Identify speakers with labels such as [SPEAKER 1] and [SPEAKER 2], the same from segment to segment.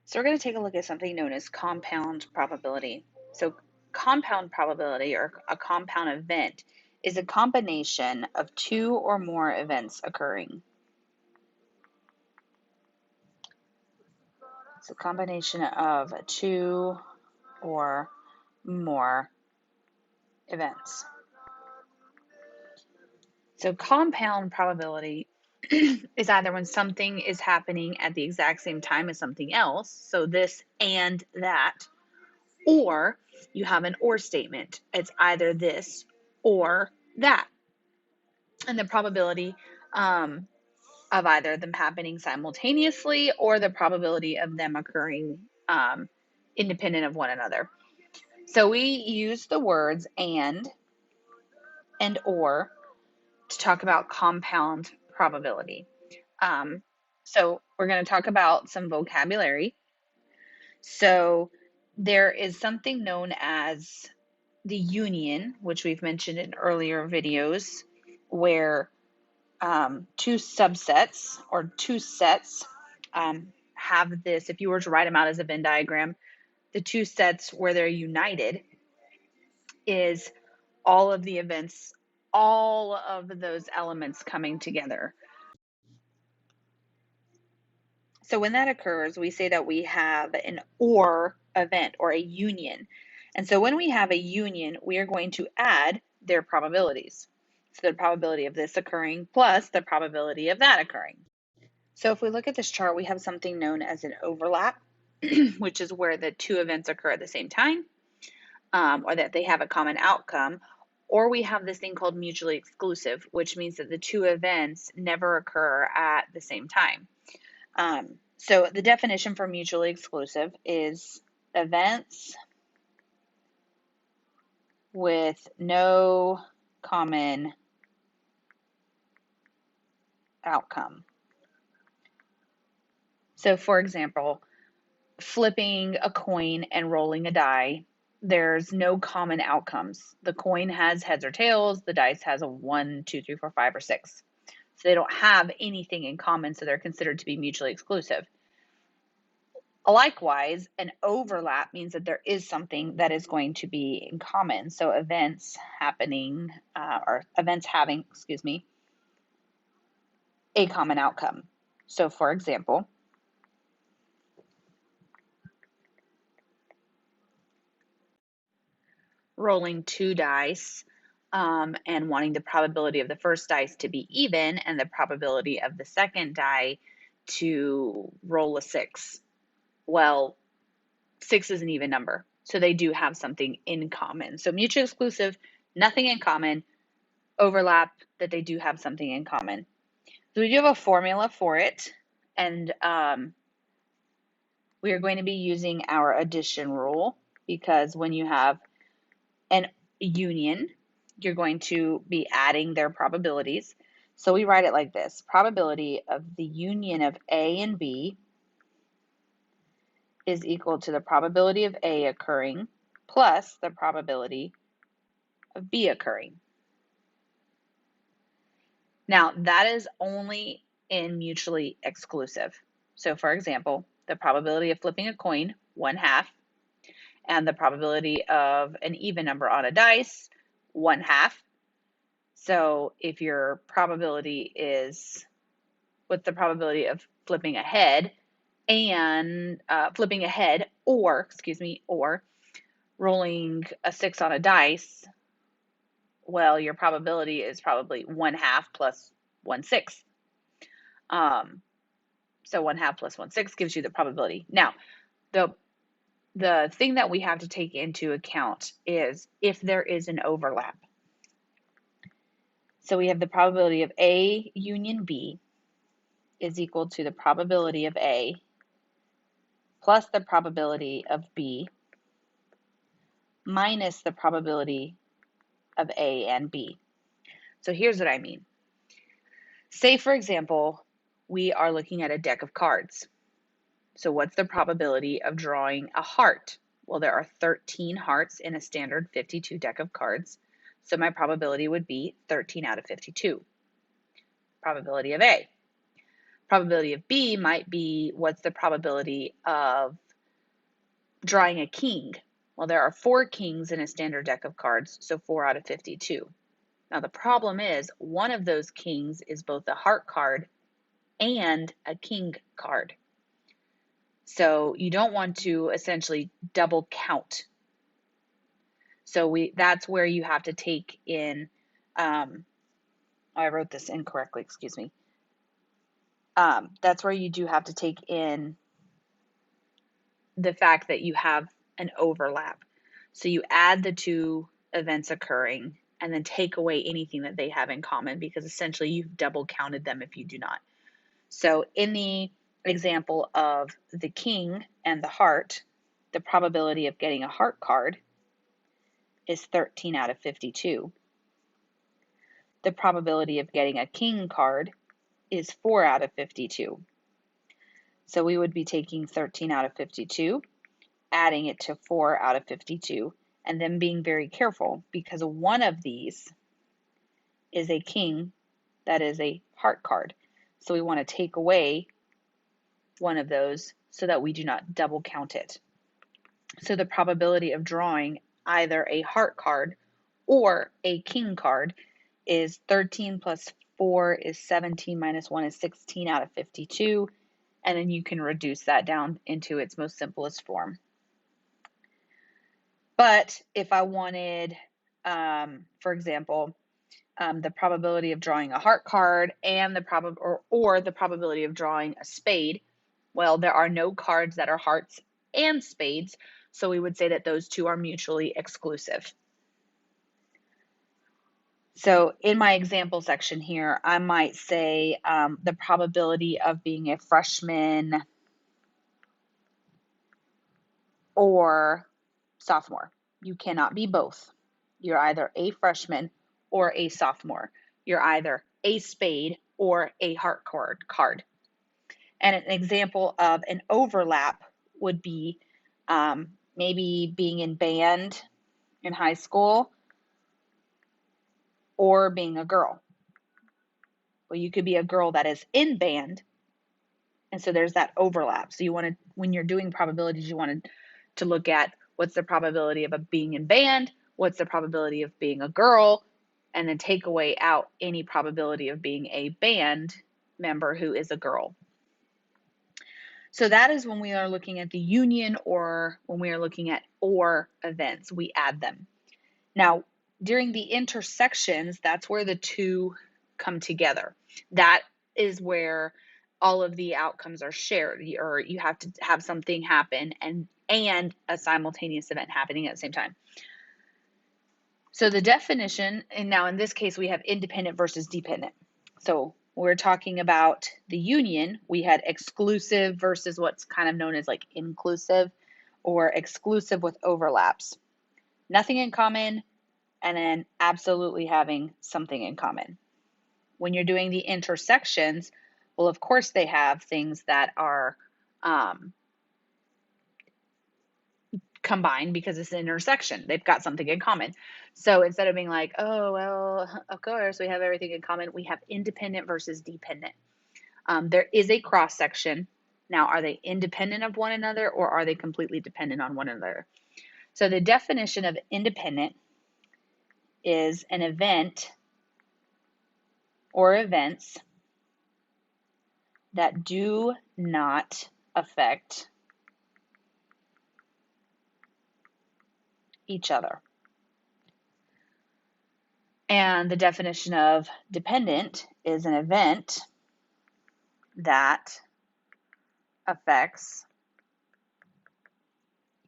[SPEAKER 1] So we're going to take a look at something known as compound probability. So compound probability, or a compound event, is a combination of two or more events occurring. It's a combination of two or more events. So compound probability is either when something is happening at the exact same time as something else, so this and that, or you have an or statement. It's either this or that. And the probability of either them happening simultaneously or the probability of them occurring independent of one another. So we use the words and or to talk about compound probability. So we're going to talk about some vocabulary. So there is something known as the union, which we've mentioned in earlier videos, where two subsets or two sets have this. If you were to write them out as a Venn diagram, the two sets where they're united is all of the events, all of those elements coming together. So when that occurs, we say that we have an or event or a union. And so when we have a union, we are going to add their probabilities. So the probability of this occurring plus the probability of that occurring. So if we look at this chart, we have something known as an overlap, which is where the two events occur at the same time, or that they have a common outcome. Or we have this thing called mutually exclusive, which means that the two events never occur at the same time. So the definition for mutually exclusive is events with no common outcome. So for example, flipping a coin and rolling a die, there's no common outcomes. The coin has heads or tails, the dice has a 1, 2, 3, 4, 5, or 6. So they don't have anything in common, so they're considered to be mutually exclusive. Likewise, an overlap means that there is something that is going to be in common. So events happening, or events having, a common outcome. So for example, rolling two dice and wanting the probability of the first dice to be even and the probability of the second die to roll a 6. Well, 6 is an even number, so they do have something in common. So mutually exclusive, nothing in common. Overlap, that they do have something in common. So we do have a formula for it, and we are going to be using our addition rule, because when you have an union, you're going to be adding their probabilities. So we write it like this: probability of the union of A and B is equal to the probability of A occurring plus the probability of B occurring. Now, that is only in mutually exclusive. So for example, the probability of flipping a coin, 1/2, and the probability of an even number on a dice, 1/2. So if your probability is, what's the probability of flipping a head and or rolling a 6 on a dice, well, your probability is probably 1/2 plus 1/6. So 1/2 plus 1/6 gives you the probability. Now, the thing that we have to take into account is if there is an overlap. So we have the probability of A union B is equal to the probability of A plus the probability of B minus the probability of A and B. So here's what I mean. Say, for example, we are looking at a deck of cards. So what's the probability of drawing a heart? Well, there are 13 hearts in a standard 52 deck of cards. So my probability would be 13 out of 52. Probability of A. Probability of B might be, what's the probability of drawing a king? Well, there are 4 kings in a standard deck of cards, so 4 out of 52. Now, the problem is one of those kings is both a heart card and a king card. So you don't want to essentially double count. So that's where you have to take in, I wrote this incorrectly, excuse me. That's where you do have to take in the fact that you have an overlap. So you add the 2 events occurring and then take away anything that they have in common, because essentially you've double counted them if you do not. So in the example of the king and the heart, the probability of getting a heart card is 13 out of 52. The probability of getting a king card is 4 out of 52. So we would be taking 13 out of 52, adding it to 4 out of 52, and then being very careful, because one of these is a king that is a heart card. So we want to take away one of those so that we do not double count it. So the probability of drawing either a heart card or a king card is 13 plus 4 is 17 minus 1 is 16 out of 52. And then you can reduce that down into its most simplest form. But if I wanted, for example, the probability of drawing a heart card and the probability of drawing a spade, well, there are no cards that are hearts and spades, so we would say that those 2 are mutually exclusive. So in my example section here, I might say the probability of being a freshman or sophomore. You cannot be both. You're either a freshman or a sophomore. You're either a spade or a heart card. And an example of an overlap would be maybe being in band in high school or being a girl. Well, you could be a girl that is in band, and so there's that overlap. So you want to, when you're doing probabilities, you want to look at what's the probability of being in band, what's the probability of being a girl, and then take away out any probability of being a band member who is a girl. So that is when we are looking at the union, or when we are looking at or events, we add them. Now, during the intersections, that's where the 2 come together. That is where all of the outcomes are shared, or you have to have something happen and a simultaneous event happening at the same time. So the definition, and now in this case we have independent versus dependent. So we're talking about the union, we had exclusive versus what's kind of known as like inclusive, or exclusive with overlaps. Nothing in common, and then absolutely having something in common. When you're doing the intersections, well, of course they have things that are combined, because it's an intersection. They've got something in common. So instead of being like, oh, well, of course we have everything in common, we have independent versus dependent. There is a cross section. Now, are they independent of one another, or are they completely dependent on one another? So the definition of independent is an event or events that do not affect each other. And the definition of dependent is an event that affects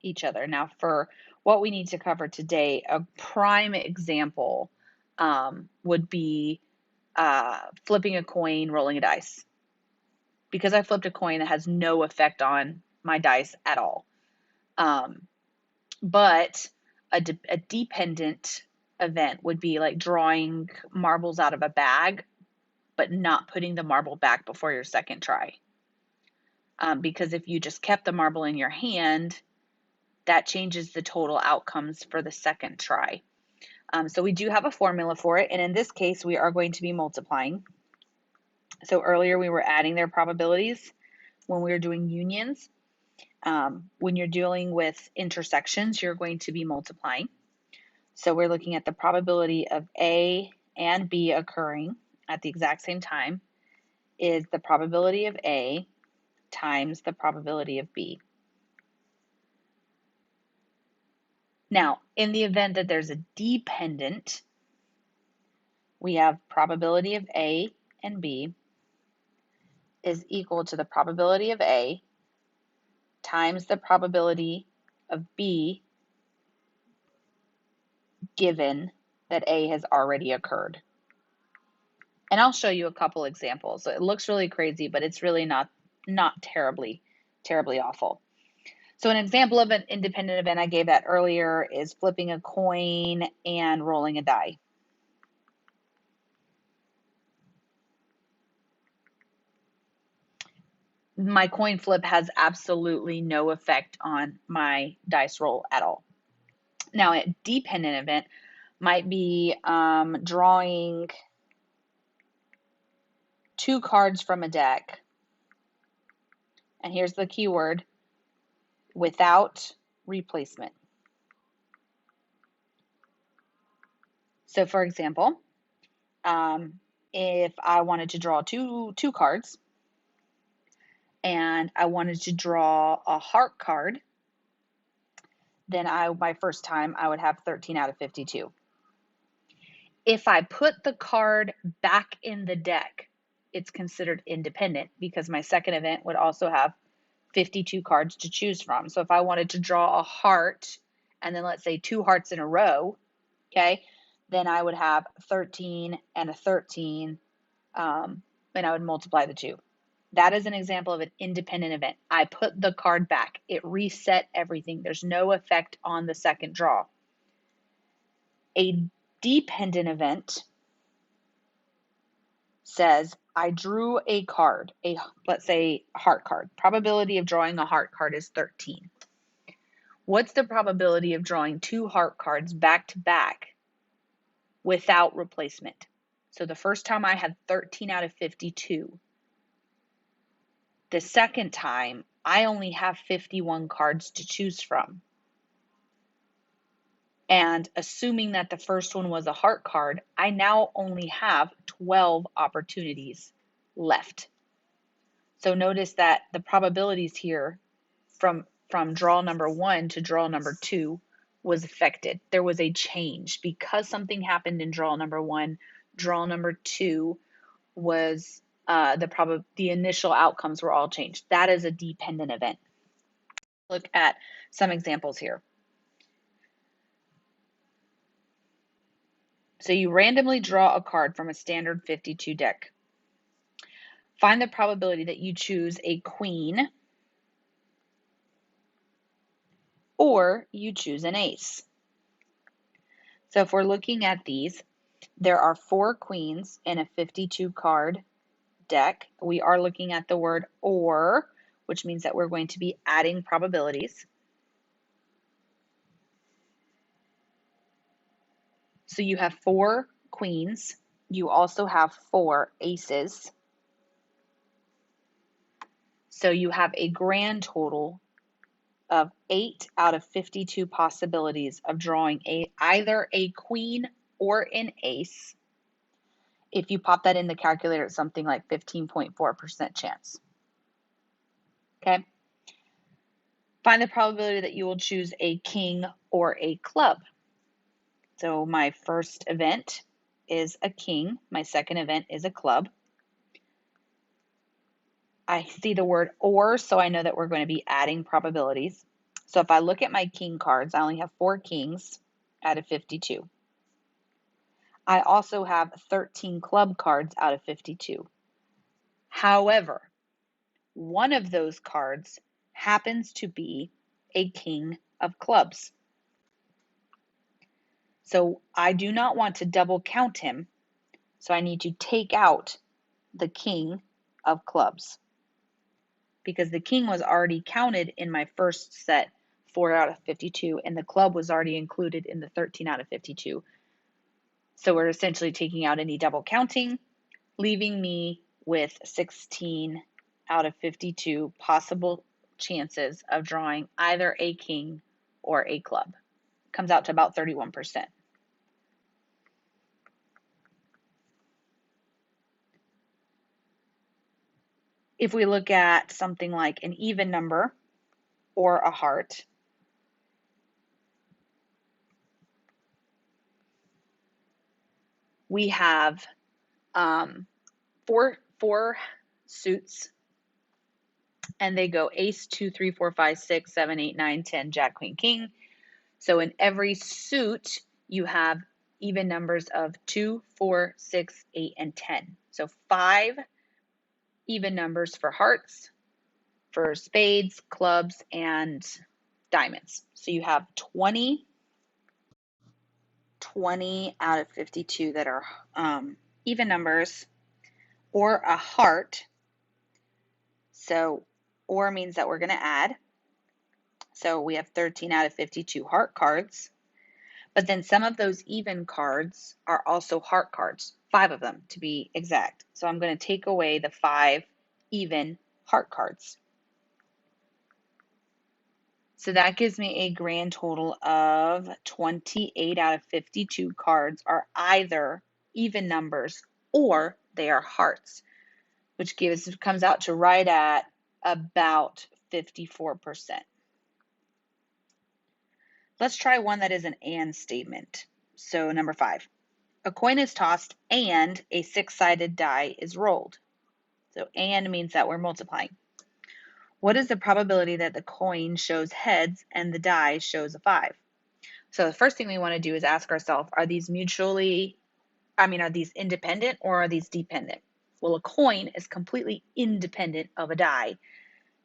[SPEAKER 1] each other. Now, for what we need to cover today, a prime example would be flipping a coin, rolling a dice. Because I flipped a coin, that has no effect on my dice at all. But a dependent event would be like drawing marbles out of a bag, but not putting the marble back before your second try. Because if you just kept the marble in your hand, that changes the total outcomes for the second try. So we do have a formula for it, and in this case, we are going to be multiplying. So earlier we were adding their probabilities when we were doing unions. When you're dealing with intersections, you're going to be multiplying. So we're looking at the probability of A and B occurring at the exact same time is the probability of A times the probability of B. Now, in the event that there's a dependent, we have probability of A and B is equal to the probability of A times the probability of B given that A has already occurred. And I'll show you a couple examples. So it looks really crazy, but it's really not terribly awful. So an example of an independent event I gave that earlier is flipping a coin and rolling a die. My coin flip has absolutely no effect on my dice roll at all. Now, a dependent event might be drawing 2 cards from a deck. And here's the keyword, without replacement. So for example, if I wanted to draw two cards and I wanted to draw a heart card, then my first time I would have 13 out of 52. If I put the card back in the deck, it's considered independent because my second event would also have 52 cards to choose from. So if I wanted to draw a heart and then let's say 2 hearts in a row, okay, then I would have 13 and a 13, and I would multiply the 2. That is an example of an independent event. I put the card back. It reset everything. There's no effect on the second draw. A dependent event says I drew a card, let's say heart card. Probability of drawing a heart card is 13. What's the probability of drawing 2 heart cards back to back without replacement? So the first time I had 13 out of 52. The second time, I only have 51 cards to choose from. And assuming that the first one was a heart card, I now only have 12 opportunities left. So notice that the probabilities here from draw number 1 to draw number 2 was affected. There was a change because something happened in draw number 1. Draw number 2 was the initial outcomes were all changed. That is a dependent event. Look at some examples here. So you randomly draw a card from a standard 52 deck. Find the probability that you choose a queen or you choose an ace. So if we're looking at these, there are 4 queens in a 52 card deck. We are looking at the word or, which means that we're going to be adding probabilities. So you have 4 queens. You also have 4 aces. So you have a grand total of 8 out of 52 possibilities of drawing either a queen or an ace. If you pop that in the calculator, it's something like 15.4% chance. Okay. Find the probability that you will choose a king or a club. So my first event is a king. My second event is a club. I see the word or, so I know that we're going to be adding probabilities. So if I look at my king cards, I only have 4 kings out of 52. I also have 13 club cards out of 52. However, one of those cards happens to be a king of clubs. So I do not want to double count him. So I need to take out the king of clubs because the king was already counted in my first set, 4 out of 52, and the club was already included in the 13 out of 52. So we're essentially taking out any double counting, leaving me with 16 out of 52 possible chances of drawing either a king or a club. Comes out to about 31%. If we look at something like an even number or a heart, we have four suits, and they go ace, 2, 3, 4, 5, 6, 7, 8, 9, 10, jack, queen, king. So in every suit, you have even numbers of 2, 4, 6, 8, and 10. So 5 even numbers for hearts, for spades, clubs, and diamonds. So you have 20 out of 52 that are even numbers, or a heart. So or means that we're going to add. So we have 13 out of 52 heart cards. But then some of those even cards are also heart cards, 5 of them to be exact. So I'm going to take away the 5 even heart cards. So that gives me a grand total of 28 out of 52 cards are either even numbers or they are hearts, which comes out to right at about 54%. Let's try one that is an and statement. So number 5, a coin is tossed and a 6-sided die is rolled. So and means that we're multiplying. What is the probability that the coin shows heads and the die shows a 5? So the first thing we want to do is ask ourselves, are these independent or are these dependent? Well, a coin is completely independent of a die.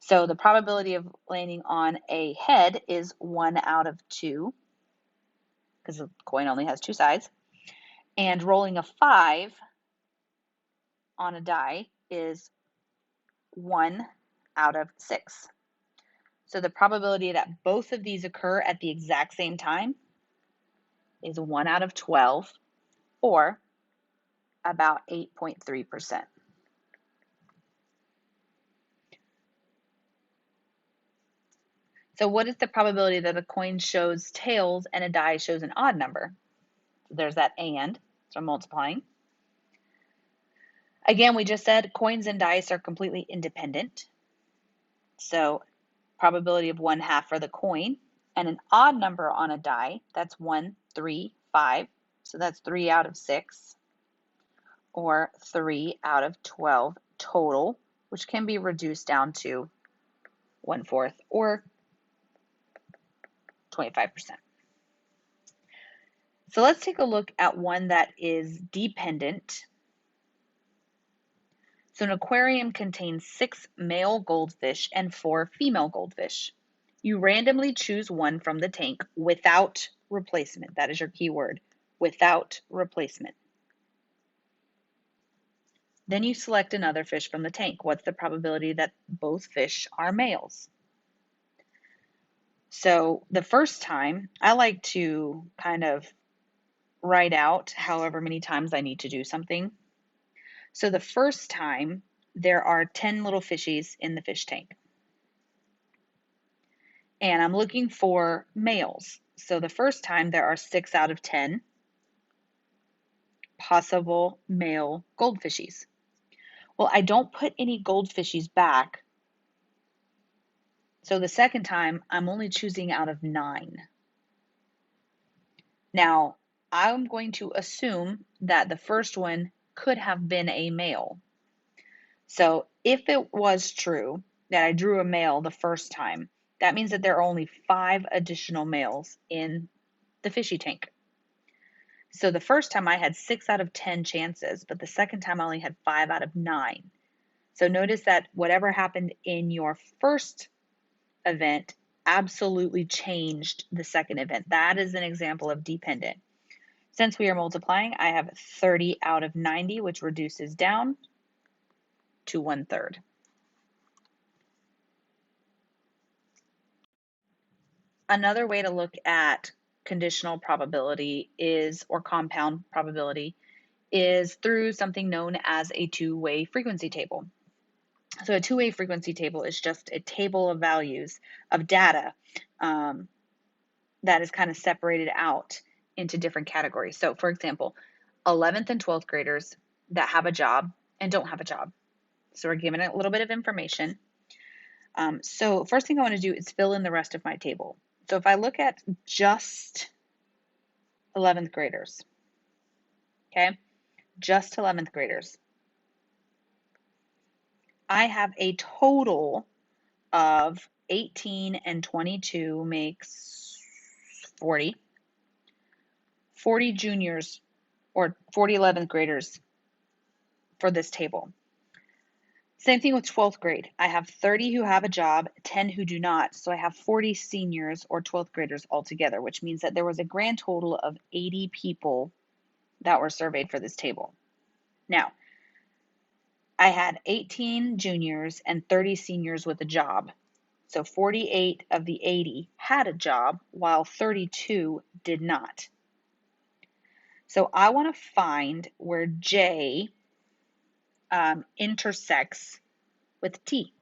[SPEAKER 1] So the probability of landing on a head is 1 out of 2, because the coin only has 2 sides. And rolling a 5 on a die is 1 out of 6. So the probability that both of these occur at the exact same time is 1 out of 12, or about 8.3%. So what is the probability that a coin shows tails and a die shows an odd number? So there's that and, so I'm multiplying. Again, we just said coins and dice are completely independent. So probability of 1/2 for the coin, and an odd number on a die, that's 1, 3, 5. So that's 3 out of 6, or 3 out of 12 total, which can be reduced down to 1/4 or 25%. So let's take a look at one that is dependent. So an aquarium contains 6 male goldfish and 4 female goldfish. You randomly choose one from the tank without replacement. That is your key word, without replacement. Then you select another fish from the tank. What's the probability that both fish are males? So the first time, I like to kind of write out however many times I need to do something. So the first time, there are 10 little fishies in the fish tank. And I'm looking for males. So the first time, there are 6 out of 10 possible male goldfishies. Well, I don't put any goldfishies back. So the second time, I'm only choosing out of 9. Now, I'm going to assume that the first one could have been a male. So if it was true that I drew a male the first time, that means that there are only 5 additional males in the fishy tank. So the first time I had 6 out of 10 chances, but the second time I only had 5 out of 9. So notice that whatever happened in your first event absolutely changed the second event. That is an example of dependent. Since we are multiplying, I have 30 out of 90, which reduces down to 1/3. Another way to look at conditional probability or compound probability is through something known as a two-way frequency table. So a two-way frequency table is just a table of values of data that is kind of separated out into different categories. So for example, 11th and 12th graders that have a job and don't have a job. So we're given a little bit of information. So first thing I want to do is fill in the rest of my table. So if I look at just 11th graders, okay, just 11th graders, I have a total of 18 and 22 makes 40. 40 juniors or 40 11th graders for this table. Same thing with 12th grade. I have 30 who have a job, 10 who do not. So I have 40 seniors or 12th graders altogether, which means that there was a grand total of 80 people that were surveyed for this table. Now, I had 18 juniors and 30 seniors with a job. So 48 of the 80 had a job, while 32 did not. So I want to find where J intersects with T.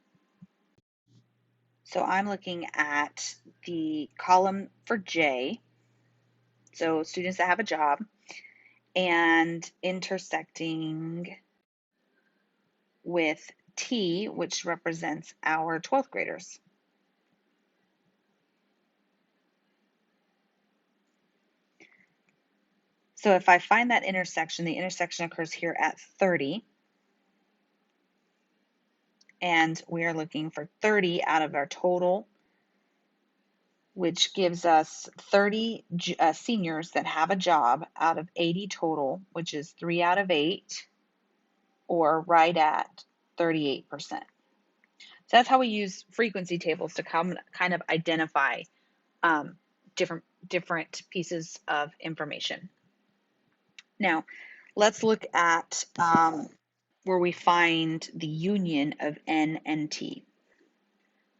[SPEAKER 1] So I'm looking at the column for J, so students that have a job, and intersecting with T, which represents our 12th graders. So if I find that intersection, the intersection occurs here at 30. And we are looking for 30 out of our total, which gives us 30 seniors that have a job out of 80 total, which is 3 out of 8, or right at 38%. So that's how we use frequency tables to kind of identify different pieces of information. Now, let's look at where we find the union of N and T.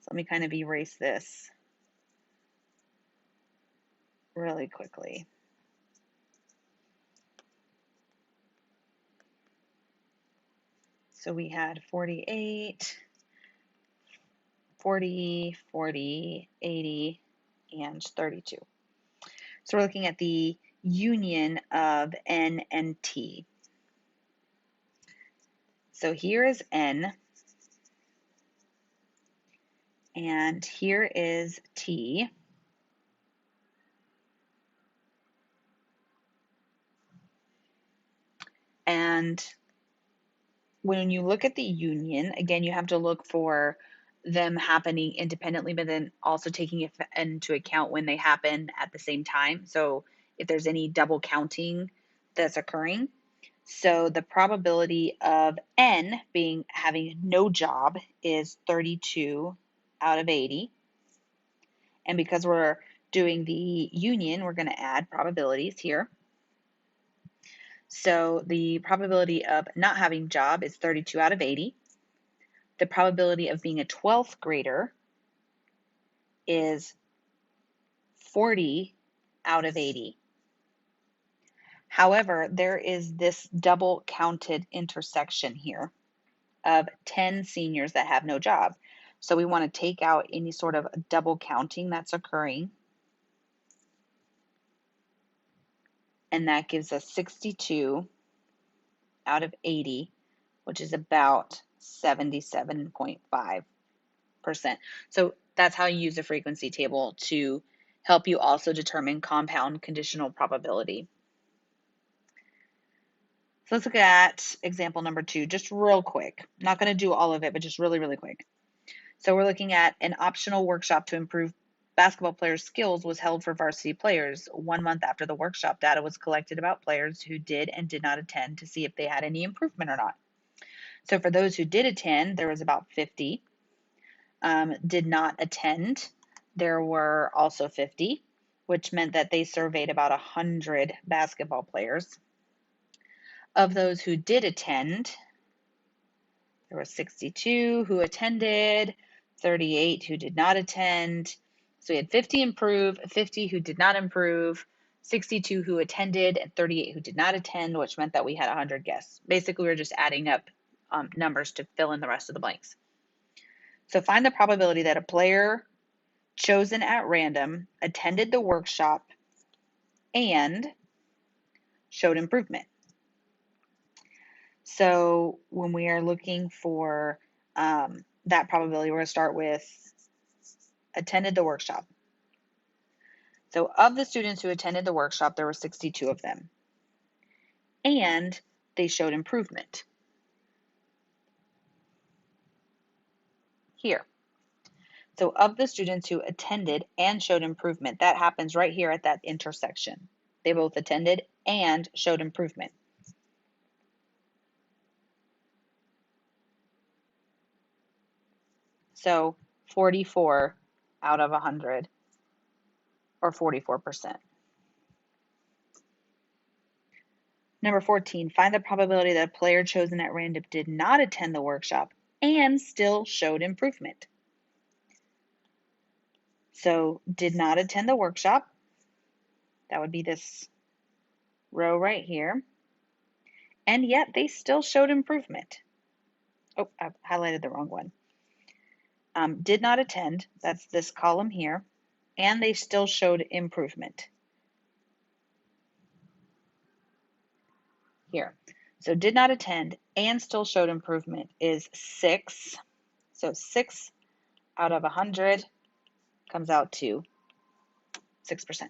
[SPEAKER 1] So let me kind of erase this really quickly. So we had 48, 40, 40, 80, and 32. So we're looking at the union of N and T. So here is N, and here is T. And when you look at the union, again, you have to look for them happening independently, but then also taking into account when they happen at the same time. So if there's any double counting that's occurring. So the probability of N having no job is 32 out of 80. And because we're doing the union, we're going to add probabilities here. So the probability of not having job is 32 out of 80. The probability of being a 12th grader is 40 out of 80. However, there is this double counted intersection here of 10 seniors that have no job. So we want to take out any sort of double counting that's occurring. And that gives us 62 out of 80, which is about 77.5%. So that's how you use a frequency table to help you also determine compound conditional probability. So let's look at example number 2, just real quick. I'm not going to do all of it, but just really, really quick. So we're looking at an optional workshop to improve basketball players' skills was held for varsity players. 1 month after the workshop, data was collected about players who did and did not attend to see if they had any improvement or not. So for those who did attend, there was about 50. Did not attend, there were also 50, which meant that they surveyed about 100 basketball players. Of those who did attend, there were 62 who attended, 38 who did not attend. So we had 50 improve, 50 who did not improve, 62 who attended and 38 who did not attend, which meant that we had 100 guests. Basically, we're just adding up numbers to fill in the rest of the blanks. So find the probability that a player chosen at random attended the workshop and showed improvement. So when we are looking for that probability, we're going to start with attended the workshop. So of the students who attended the workshop, there were 62 of them. And they showed improvement. Here. So of the students who attended and showed improvement, that happens right here at that intersection. They both attended and showed improvement. So 44 out of 100, or 44%. Number 14, find the probability that a player chosen at random did not attend the workshop and still showed improvement. So did not attend the workshop. That would be this row right here. And yet they still showed improvement. Oh, I've highlighted the wrong one. Did not attend, that's this column here, and they still showed improvement. Here. So did not attend and still showed improvement is 6. So 6 out of 100 comes out to 6%.